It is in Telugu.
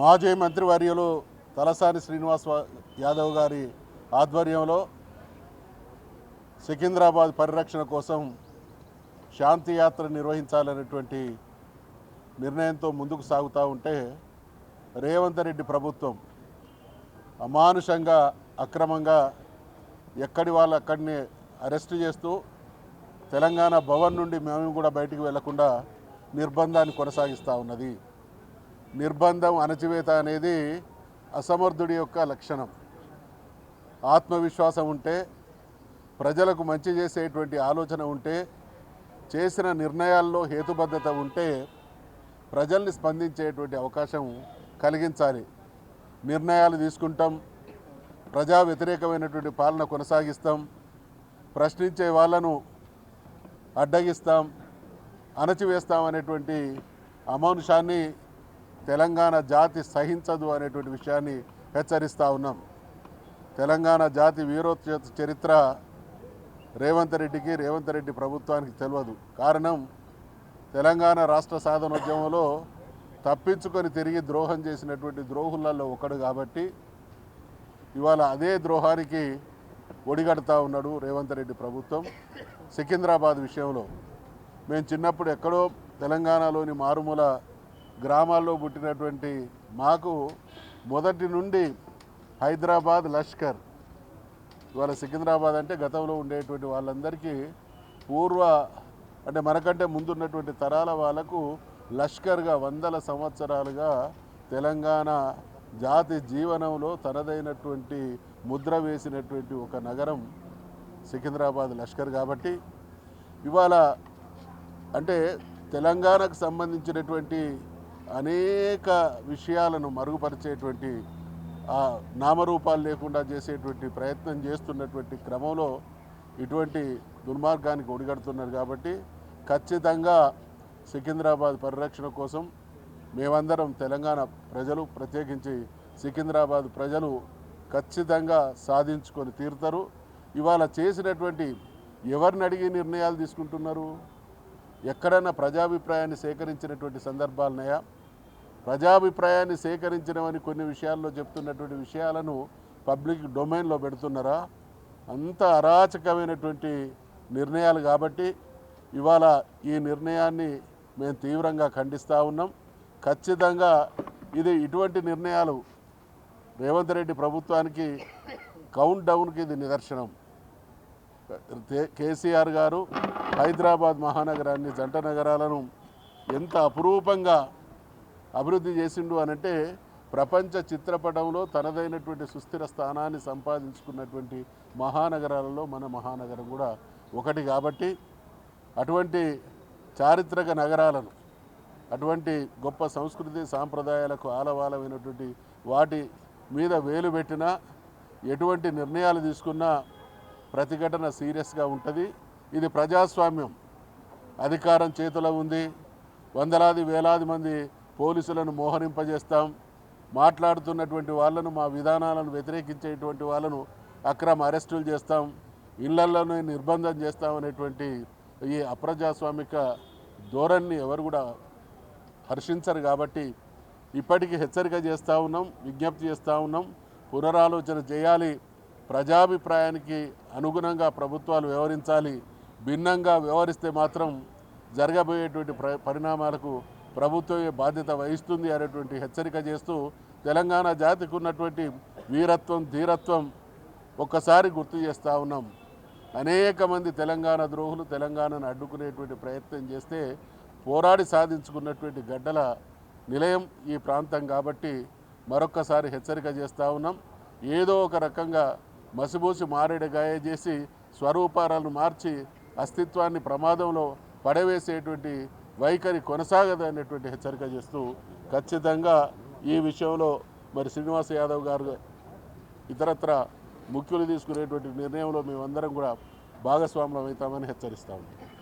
మాజీ మంత్రివర్యులు తలసాని శ్రీనివాస్ యాదవ్ గారి ఆధ్వర్యంలో సికింద్రాబాద్ పరిరక్షణ కోసం శాంతి యాత్ర నిర్వహించాలనేటువంటి నిర్ణయంతో ముందుకు సాగుతూ ఉంటే రేవంత్ రెడ్డి ప్రభుత్వం అమానుషంగా అక్రమంగా ఎక్కడి వాళ్ళు అక్కడిని అరెస్టు చేస్తూ తెలంగాణ భవన్ నుండి మేము కూడా బయటికి వెళ్లకుండా నిర్బంధాన్ని కొనసాగిస్తూ ఉన్నది. నిర్బంధం అణచివేత అనేది అసమర్థుడి యొక్క లక్షణం. ఆత్మవిశ్వాసం ఉంటే, ప్రజలకు మంచి చేసేటువంటి ఆలోచన ఉంటే, చేసిన నిర్ణయాల్లో హేతుబద్ధత ఉంటే ప్రజల్ని స్పందించేటువంటి అవకాశం కలిగించాలి. నిర్ణయాలు తీసుకుంటాం, ప్రజా వ్యతిరేకమైనటువంటి పాలన కొనసాగిస్తాం, ప్రశ్నించే వాళ్ళను అడ్డగిస్తాం, అణచివేస్తాం అనేటువంటి అమానుషాన్ని తెలంగాణ జాతి సహించదు అనేటువంటి విషయాన్ని హెచ్చరిస్తూ ఉన్నాం. తెలంగాణ జాతి వీరోత్సవ చరిత్ర రేవంత్ రెడ్డి ప్రభుత్వానికి తెలియదు. కారణం, తెలంగాణ రాష్ట్ర సాధనోద్యమంలో తప్పించుకొని తిరిగి ద్రోహం చేసినటువంటి ద్రోహులలో ఒకడు కాబట్టి ఇవాళ అదే ద్రోహానికి ఒడిగడుతూ ఉన్నాడు రేవంత్ రెడ్డి ప్రభుత్వం. సికింద్రాబాద్ విషయంలో మేము చిన్నప్పుడు ఎక్కడో తెలంగాణలోని మారుమూల గ్రామాల్లో పుట్టినటువంటి మాకు మొదటి నుండి హైదరాబాద్ లష్కర్, ఇవాళ సికింద్రాబాద్ అంటే గతంలో ఉండేటువంటి వాళ్ళందరికీ అంటే మనకంటే ముందున్నటువంటి తరాల వాళ్ళకు లష్కర్గా వందల సంవత్సరాలుగా తెలంగాణ జాతి జీవనంలో తనదైనటువంటి ముద్ర వేసినటువంటి ఒక నగరం సికింద్రాబాద్ లష్కర్. కాబట్టి ఇవాళ అంటే తెలంగాణకు సంబంధించినటువంటి అనేక విషయాలను మరుగుపరిచేటువంటి నామరూపాలు లేకుండా చేసేటువంటి ప్రయత్నం చేస్తున్నటువంటి క్రమంలో ఇటువంటి దుర్మార్గానికి ఒడిగడుతున్నారు. కాబట్టి ఖచ్చితంగా సికింద్రాబాద్ పరిరక్షణ కోసం మేమందరం తెలంగాణ ప్రజలు, ప్రత్యేకించి సికింద్రాబాద్ ప్రజలు ఖచ్చితంగా సాధించుకొని తీరుతారు. ఇవాళ చేసినటువంటి ఎవరిని అడిగి నిర్ణయాలు తీసుకుంటున్నారు? ఎక్కడైనా ప్రజాభిప్రాయాన్ని సేకరించినటువంటి సందర్భాలున్నాయా? ప్రజాభిప్రాయాన్ని సేకరించినవని కొన్ని విషయాల్లో చెప్తున్నటువంటి విషయాలను పబ్లిక్ డొమైన్లో పెడుతున్నారా? అంత అరాచకమైనటువంటి నిర్ణయాలు. కాబట్టి ఇవాళ ఈ నిర్ణయాన్ని మేము తీవ్రంగా ఖండిస్తూ ఉన్నాం. ఖచ్చితంగా ఇటువంటి నిర్ణయాలు రేవంత్ రెడ్డి ప్రభుత్వానికి కౌంట్ డౌన్కి ఇది నిదర్శనం. కేసీఆర్ గారు హైదరాబాద్ మహానగరాన్ని, జంట నగరాలను ఎంత అపురూపంగా అభివృద్ధి చేసిండు అనంటే ప్రపంచ చిత్రపటంలో తనదైనటువంటి సుస్థిర స్థానాన్ని సంపాదించుకున్నటువంటి మహానగరాలలో మన మహానగరం కూడా ఒకటి. కాబట్టి అటువంటి చారిత్రక నగరాలను, అటువంటి గొప్ప సంస్కృతి సాంప్రదాయాలకు ఆలవాలమైనటువంటి వాటి మీద వేలు పెట్టినా, ఎటువంటి నిర్ణయాలు తీసుకున్నా ప్రతిఘటన సీరియస్గా ఉంటుంది. ఇది ప్రజాస్వామ్యం. అధికారం చేతిలో ఉంది. వందలాది వేలాది మంది పోలీసులను మోహరింపజేస్తాం. మాట్లాడుతున్నటువంటి వాళ్ళను, మా విధానాలను వ్యతిరేకించేటువంటి వాళ్ళను అక్రమ అరెస్టులు చేస్తాం, ఇళ్లలోనే నిర్బంధం చేస్తాం అనేటువంటి ఈ అప్రజాస్వామిక ధోరణిని ఎవరు కూడా హర్షించరు. కాబట్టి ఇప్పటికీ హెచ్చరిక చేస్తూ ఉన్నాం, విజ్ఞప్తి చేస్తూ ఉన్నాం, పునరాలోచన చేయాలి. ప్రజాభిప్రాయానికి అనుగుణంగా ప్రభుత్వాలు వ్యవహరించాలి. భిన్నంగా వ్యవహరిస్తే మాత్రం జరగబోయేటువంటి పరిణామాలకు ప్రభుత్వమే బాధ్యత వహిస్తుంది అనేటువంటి హెచ్చరిక చేస్తూ తెలంగాణ జాతికి ఉన్నటువంటి వీరత్వం, ధీరత్వం ఒక్కసారి గుర్తు చేస్తూ ఉన్నాం. అనేక మంది తెలంగాణ ద్రోహులు తెలంగాణను అడ్డుకునేటువంటి ప్రయత్నం చేస్తే పోరాడి సాధించుకున్నటువంటి గడ్డల నిలయం ఈ ప్రాంతం. కాబట్టి మరొక్కసారి హెచ్చరిక చేస్తూ ఉన్నాం. ఏదో ఒక రకంగా మసిబూసి మారేడుగాయ చేసి స్వరూపాలను మార్చి అస్తిత్వాన్ని ప్రమాదంలో పడవేసేటువంటి వైఖరి కొనసాగదు అనేటువంటి హెచ్చరిక చేస్తూ ఖచ్చితంగా ఈ విషయంలో మరి శ్రీనివాస్ యాదవ్ గారు ఇతరత్ర ముఖ్యులు తీసుకునేటువంటి నిర్ణయంలో మేమందరం కూడా భాగస్వాములం అవుతామని హెచ్చరిస్తాము.